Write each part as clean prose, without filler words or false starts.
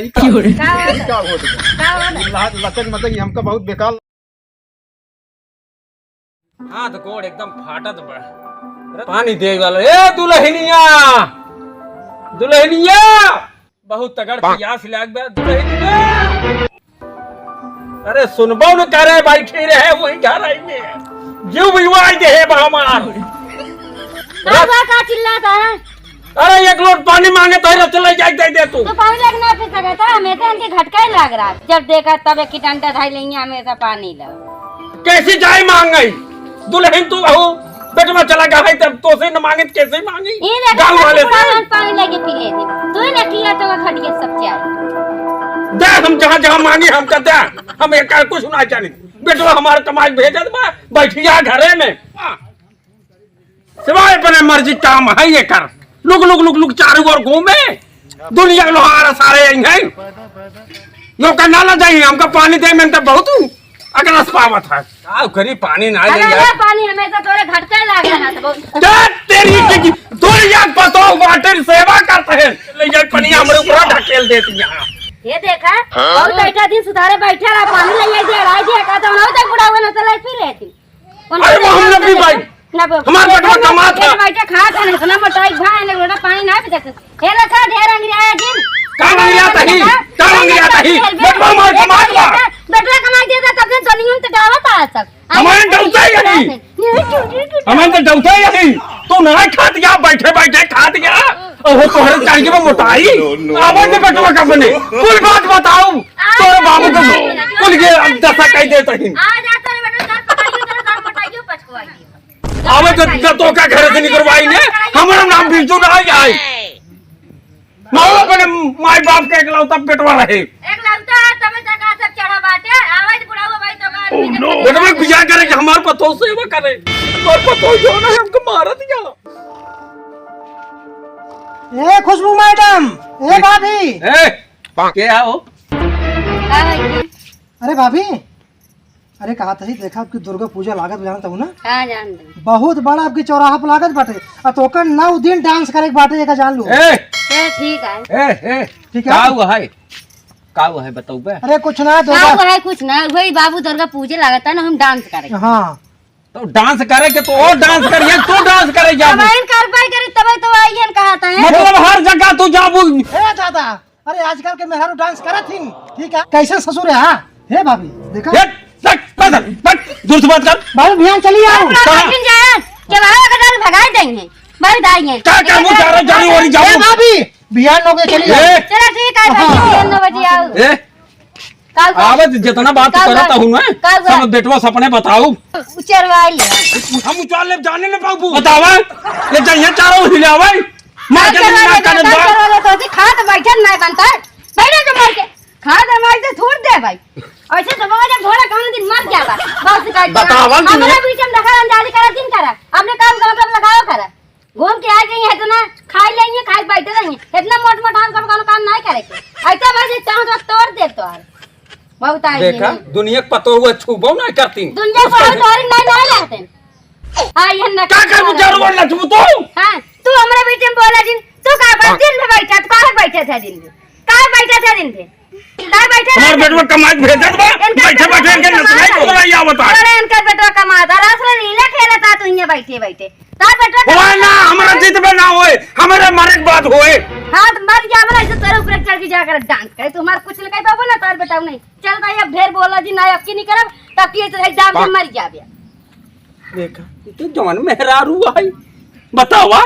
ये क्या हो लचक मचक हमका बहुत बेकार। हाथ गोड़ एकदम फाटत बा। पानी दे वाला ए दुल्हनिया दुल्हनिया बहुत तगड़ प्यास लाग बा दुल्हनिया। अरे सुनबो न करे बैठे रहे वही घर आएंगे जीव बिवाई दे है हमार। का चिल्लाता है? अरे एक लोट पानी मांगे तो चले जाए दे तू। तो पानी लगना फिर सकता है हमें तो इनके घटका ही लग रहा जब देखा तब एक डंडा धाई लेंगे हमेशा पानी लो। कैसी जाए मांग गई दुल्हन तू बहू बेटवा चला गया है तब तो से न मांगे कैसे मांगी गांव वाले से पानी लेके पी ले तू ही लकिया तो खटिया सब चाय दे हम जहाँ मांगे हम कहते हम एक कुछ ना जाने बेटवा हमारे कमाई भेजत बा बैठिया घरे में सिवाय अपने मर्जी काम है ये कर लुक चारों ओर घूमे दुनिया के लोहार सारे हैं यो करना ना चाहिए हमका पानी दे मैं तो बहुत अगर पावत है आओ करी पानी ना ले यार पानी हमेशा तोरे घटका लग रहा था दे तेरी की दुनिया पतो वाटर सेवा करते हैं ले जाए पानी हमरे ऊपर ढकेल देती यहां ये देखा और बैठा दिन सुधारे बैठा रहा पानी ले दे रहा है का तो ना तक बुढ़ा हुआ ना तो ले पी लेती। अरे वो हम लोग भी भाई हमारे बेटवा कमा था बैठा खा था इतना मोटाई भाई ने लोटा पानी ना पी सकते हे रखा ढेर अंग्रेज दिन का अंग्रेज तही बेटवा मार कमा था बेटवा कमा देता तब से सोनी में तो डावत आ सब हमारे डलता यही हमारे तो डलता यही तू ना खा दिया बैठे बैठे खा दिया ओहो तोहरे चाहिए वो मोटाई आवाज बेटवा का बने कुल बात बताओ तोरे बाबू को कुल के दशा कह देता ही आ जाता रे बेटा सर पटाइयो तेरे सर पटाइयो पछवाई आवे तो का घर से निकलवाई ने हमारा नाम बिरजू ना आए माओ अपने माई बाप के एकलौता पेटवा रहे एक लगता है तब तक सब चढ़ा बाटे आवाज बुढ़ावा भाई तो बेटवा बिया करे कि हमार पतो सेवा करे और पतो जो ना हमको मार दिया। ए खुशबू मैडम ए भाभी क्या हो अरे भाभी अरे कहा था ही देखा आपकी दुर्गा पूजा लागत जानता हूँ ना हां जान दे बहुत बड़ा आपकी चौराहा पर लागत बाटे और तोकर 9 दिन डांस करे बाटे एक जान लू ठीक है ठीक का हुआ है का हुआ है बताओ बे। अरे कुछ ना दुर्गा है कुछ ना वही बाबू दुर्गा पूजे लागता ना हम डांस करें हाँ तो डांस करे के तो और डांस करिए तू डांस करे जा बहन कर पाई करे तब तो आइए कहता है मतलब हर जगह तू जाबू ए दादा अरे आजकल के मेहरारू डांस करत हिन ठीक है कैसे ससुर है हां हे भाभी देखा दूर से बात कर भाई ध्यान चलिए आओ के बाहर का डर भगा देंगे भाई दाएंगे क्या मुंह जा रहा जानी और जाओ भाभी बिहान लोग चलिए चलो ठीक है भाई 9 बजे आओ आवत जितना बात करता हूँ मैं सब बेटवा सपने बताओ उचरवाई हम उचाल ले जाने ले बाबू बतावा ये जाइए चारों हिलावे मार के ना कर दो तो खात बैठन नहीं बनता बैठे तो मार के खात मार के छोड़ दे भाई ऐसे तो बाबा जब थोड़ा काम दिन मर गया बस का बतावा हमारे बीच में देखा अंदाजी करा दिन करा अपने काम का मतलब लगाओ करा घूम के आ गई है तो ना खाई लेंगे खाई बैठे रहेंगे इतना मोट मोट काम नहीं करेंगे ऐसा बस चाहो तो तोड़ दे तो बहुत आई देखा दुनिया पतो हुआ छूबो नहीं करती दुनिया को तोड़ नहीं लगते आई ना क्या कर मुझे बोलना तू तो हां तू हमारे बीच में बोला दिन तू का दिन में बैठा कहां बैठा था दिन में कहां बैठा था दिन में कहां बैठा हमार बेटवा कमाई भेजत बा बैठे बैठे इनके नसलाई को नहीं आवत है अरे इनका बेटवा कमाता रास्ता लीला खेलता तू यहां बैठे बैठे तार बेटवा होए ना हमारा जित में ना होए हमारे मरे के बाद होए हां मर जावला ऐसे तेरे ऊपर चढ़ के जाकर डांस करे तुम्हार कुछ नहीं पाबो ना तार बेटा नहीं चल भाई अब ढेर बोला जी ना अब की नहीं करब तब की एग्जाम में मर जाबे देखा तू जवान मेहरारू है बतावा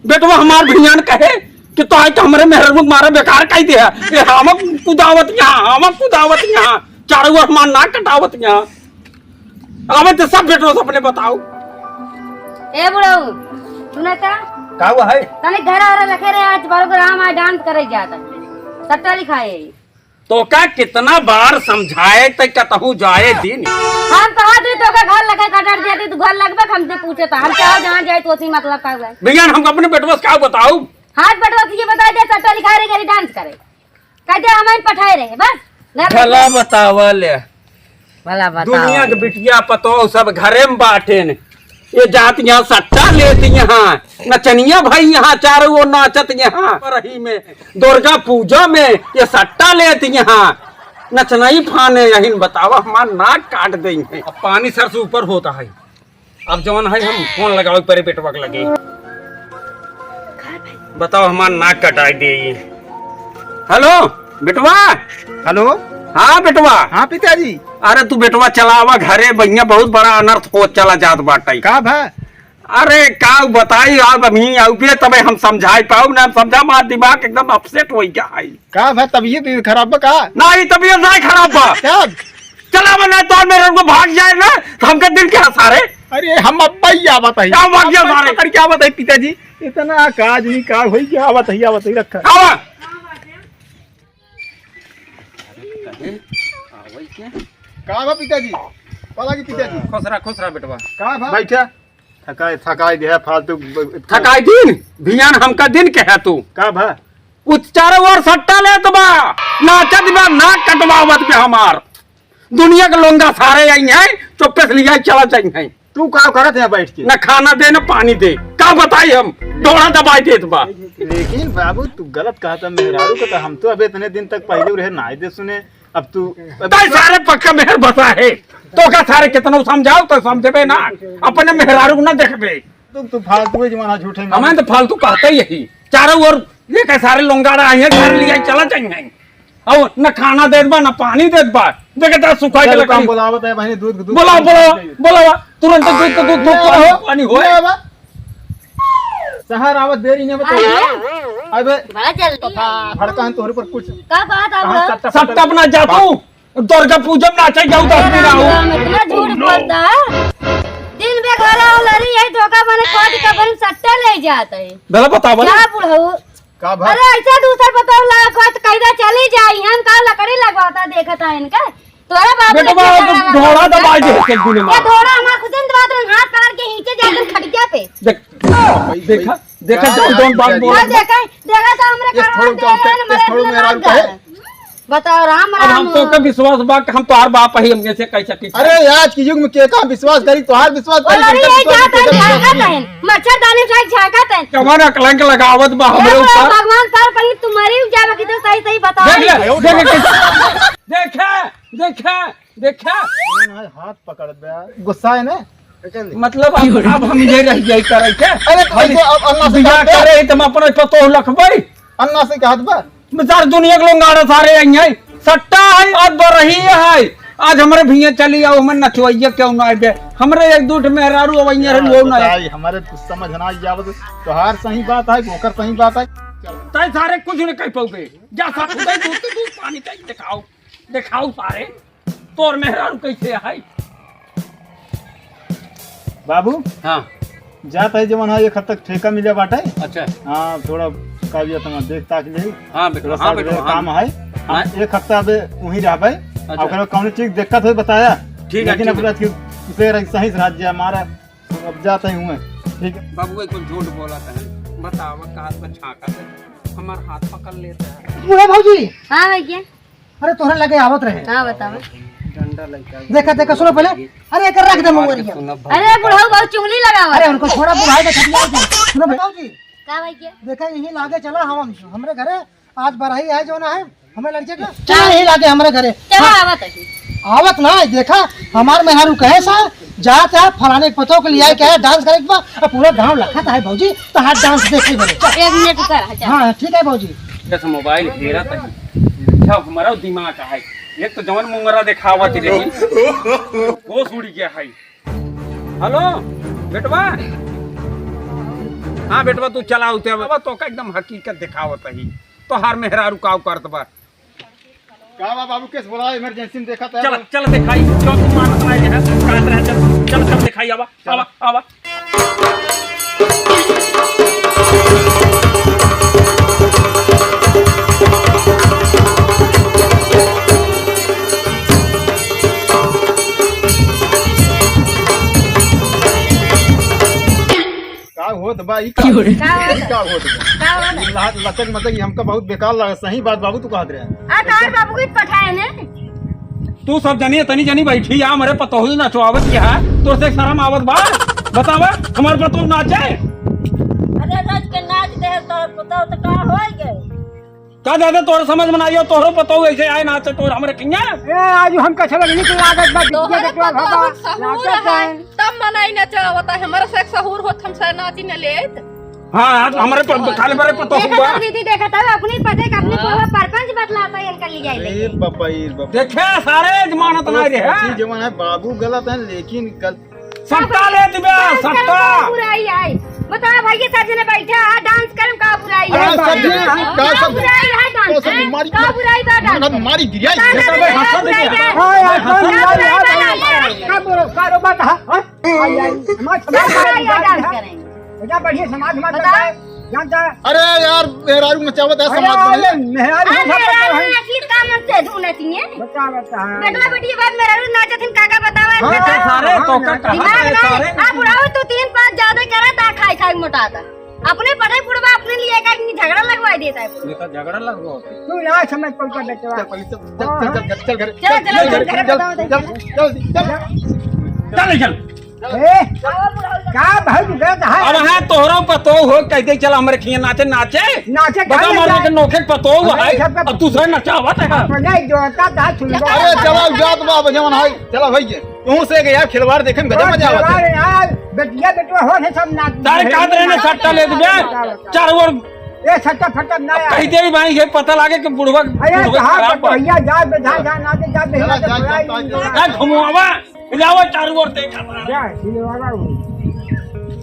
बेटवा हमार भियान कहे कि तो आज हमारे मेहरारू मारे बेकार कह दिया ये हम कुदावत यहां चारों ओर मान ना कटावत यहां अब तो सब बेटवा अपने बताओ ए बुढ़ऊ सुना का हुआ है तने घर आ रखे रे आज प्रोग्राम आ डांस करे जाता सट्टा लिखाए तो क्या कितना बार समझाए तो कतहू जाए दिन हम कहा थे तो का घर लगा कटर देते तू घर लगबे हमसे पूछे था हम चाहे जहां जाए तो उसी मतलब का हुआ भैया हम अपने बेटवा क्या बताओ हाथ बटवा तुझे बता दे सट्टा लिखाए रे करी डांस करे कहते हमें पठाए रहे बस भला बतावल भला बताओ दुनिया के बिटिया पतो सब घरे में बाटे ने ये जात यहाँ सट्टा लेती यहाँ नचनिया भाई यहाँ चारों ओर नाचत यहाँ रही में दुर्गा पूजा में ये सट्टा लेती यहाँ नचनाई फाने यही बतावा हमार नाक काट देंगे। अब पानी सर से ऊपर होता है। अब जवन है हम फोन लगाओ परे पेटवा के लगे बताओ हमार नाक कटाई दे। हेलो बेटवा। हेलो। हाँ बेटवा। हाँ पिताजी। अरे तू बेटवा चलावा घरे भैया बहुत बड़ा अनर्थ हो चला जात बाटा का भा? अरे का बताई अब अभी आउबे तबे हम समझाई पाऊ ना समझा मार दिमाग एकदम अपसेट हो गया है। का भा तबीयत भी खराब बा का? नहीं तबीयत नहीं खराब बा। क्या? चला बना तो मेरे को भाग जाए ना तो हमके दिल के सारे। अरे हम अब्बा ही क्या बताइए क्या भाग गया सारे कर क्या बताइए पिताजी इतना काज नहीं का होई क्या बताइए रखा आवा का भा पिताजी पला की पिताजी खुश रहा बेटवा। का भा बैठा थकाई दे फालतू थकाई दिन भियान हमका दिन के है तू का भा उच्चार और सट्टा ले तो बा नाचत बा नाक कटवावत पे हमार दुनिया के लोंगा सारे आई हैं चुप्पे से लिया चला चाहिए। तू का करत है बैठ के न खाना दे न पानी दे का बताई हम डोड़ा दबाई देत बा। लेकिन बाबू तू गलत कहा था मेहरारू का हम तो अबे इतने दिन तक पहले रहे ना दे सुने अब तू ताई सारे पक्का मेहर बता है तो का सारे कितना समझाओ तो समझबे ना अपने मेहरारू न देखबे। तू फालतू जमाना झूठे में हमें तो फालतू कहते ही यही चारों ओर लेकर सारे लोंगाड़ा आए हैं घर लिया चला चाहिए और न खाना दे बा न पानी दे बा देखे सुखा के लगा बोलावत है भाई दूध बोला तुरंत दूध पानी हो शहर आवत देरी नहीं बता अबे बड़ा जल्दी भड़का है तोहरे पर कुछ का बात आप सब अपना जातू दुर्गा पूजा में नाचे जाऊं 10 दिन आओ इतना झूठ बोलता है दिन में घर आओ लड़ी है धोखा बने कोट का बन सट्टा ले जाता है भला बताओ क्या बुढ़ऊ का भा अरे ऐसा दूसरा बताओ ला कोट कैदा चली जाई हम का लकड़ी लगवाता देखता है इनका तोरा बाबू बेटा घोड़ा दबा दे के गुने ये मार थोड़ा हमारा खुद बात हाथ पकड़ के नीचे जाकर खटिया पे देखा देखा जोन बात बोल और देखा तो हमरे इस थोड़ो मेहरारू का है बताओ राम अब हम तो का विश्वास बा कि हम तोहार बाप ही हम जैसे कह सकी। अरे आज के युग में के का विश्वास करी तोहार विश्वास और अरे ये जात है झाकत है मच्छरदानी से झाकत है कमाना कलंक लगावत बा हमरे ऊपर भगवान पर कहीं तुम्हारी जावे की तो सही सही बताओ देखा हाथ पकड़ दे गुस्सा है ना मतलब अब हम ये रह जाई करे के अरे अब अन्ना से बियाह करे तुम अपने पतो लखबई अन्ना से कहत बा सारे दुनिया के लोग आड़े सारे आई हैं सट्टा है और बरही है आज हमारे भैया चली आओ हम नचवाइया क्यों ना आए हमरे एक दूठ मेहरारू अवैया रन वो ना हमारे समझ ना जावत तोहार सही बात है ओकर सही बात है ताई सारे कुछ नहीं कह पाओगे जा सब दूध पानी चाहिए दिखाओ सारे तोर मेहरारू कैसे है बाबू। हाँ जात है जवन है एक हद तक ठेका मिले बाटे। अच्छा हाँ थोड़ा काबियत में देख ताक ले। हाँ थोड़ा हाँ सा काम है हाँ। एक हफ्ता अबे वहीं रहबे अच्छा। और कौन चीज दिक्कत हो बताया ठीक है लेकिन अब रात की फिर सही से राज्य हमारा अब जाते ही हुए ठीक है। बाबू एक झूठ बोला था बताओ कात में छाका है हमार हाथ पकड़ लेता है बूढ़े भाजी हां भैया अरे तोहरा लगे आवत रहे हां बताओ डंडा लगा देखा सुनो पहले अरे एक रख दे मंगोरिया अरे बुढ़ऊ बहुत चुंगली लगावा अरे उनको छोड़ा बुढ़ाई के खटिया दे सुनो भाजी का भैया देखा यही लागे चला हम हमरे घरे आज बरही है जो ना है हमें लड़के का क्या यही लागे हमारे घरे चलो आवत है आवत ना देखा हमार मेहरारू कहे सा जात है फलाने पतों के लिए कहे डांस करे बा पूरा गांव लखत है भौजी तो हाथ डांस देखे बने 1 मिनट कर हां ठीक है भौजी जैसे मोबाइल हेरा था अच्छा हमारा दिमाग का है एक तो जवन मुंगरा दिखावत रही वो सुड़ी गया है। हेलो बेटवा हाँ बेटवा तू चला उते बाबा तो का एकदम हकीकत दिखावत है तो हर मेहरारू काव करत बा का बाबू केस बोला इमरजेंसी में देखा था चल दिखाई जो तू मानत नहीं है काट रहा चल दिखाई आवा होत बा ई का होत बा लचक मतलब हमका बहुत बेकार लगा सही बात बाबू तू कहत रहे आ तार बाबू की पठाए ने तू सब जानिए तनी जानी बैठी या हमारे पतोहू ना चुआवत क्या तो से शर्म आवत बा बतावा हमारे पतो नाचे अरे नाच के नाच दे तो बताओ तो का हो गए का दादा तोर समझ में आई हो तोहरो पतो ऐसे आए नाचे तोर हमरे किया ए आज हम कैसे लगनी कि लागत बा तोहरे पतो सहूर है तब मनाई न चाहता है हमारा से सहूर होत हम से नाची न ले हाँ हमारे खाली बारे पतो हुआ दीदी देखा था अपनी पते का अपने को परपंच बदलाता है इनका लिया ए बाबा ये बाबा देखे सारे जमानत ना रे ये जमाना है बाबू गलत है लेकिन सट्टा ले दिबे सट्टा बुराई आई बता भाई ये सब जने बैठे आ डांस करम का बुराई है का सब का सब बुराई है डांस तो सब बीमारी का बुराई बा डांस बीमारी गिरिया हां यार का कारोबार कहा आई आई डांस करेंगे बेटा बढ़िया समाज में जानता है अरे यार मेहरारू मचावत है समाज में मेहरारू असली काम से ढूंढना चाहिए बता बेटा बेटी बात मेरा नाचथिन काका बतावा सारे तो का सारे आप बुढ़ाओ तो 3-5 ज्यादा करे ता खाई खाई मोटाता अपने पढ़े पुड़वा अपने लिए का झगड़ा लगवा देता है ये तो झगड़ा लगवा तू यहाँ समझ पड़ कर बेटा चल ए का भाई गलत है अब है तोहरा पतो हो कहते चल हमरे खिया नाचे नाचे नाचे बता मार के नोखे पतो हो है अब दूसरा नचावत है नहीं जोता था सुन अरे चलो जात बाप जवन है चलो भाई तू से गया खिलवाड़ देखे में गजब मजा आवत है यार बेटिया बेटवा हो है सब नाच तारे काद रहने सट्टा ले दिबे चार और ए सट्टा फट्टा ना कह दे भाई ये पता लागे कि बुढ़वा अरे कहां पर भैया जा बेधा जा नाचे जा बेधा जा घुमावा जाओ चारों ओर देखा जा सिलवाड़ा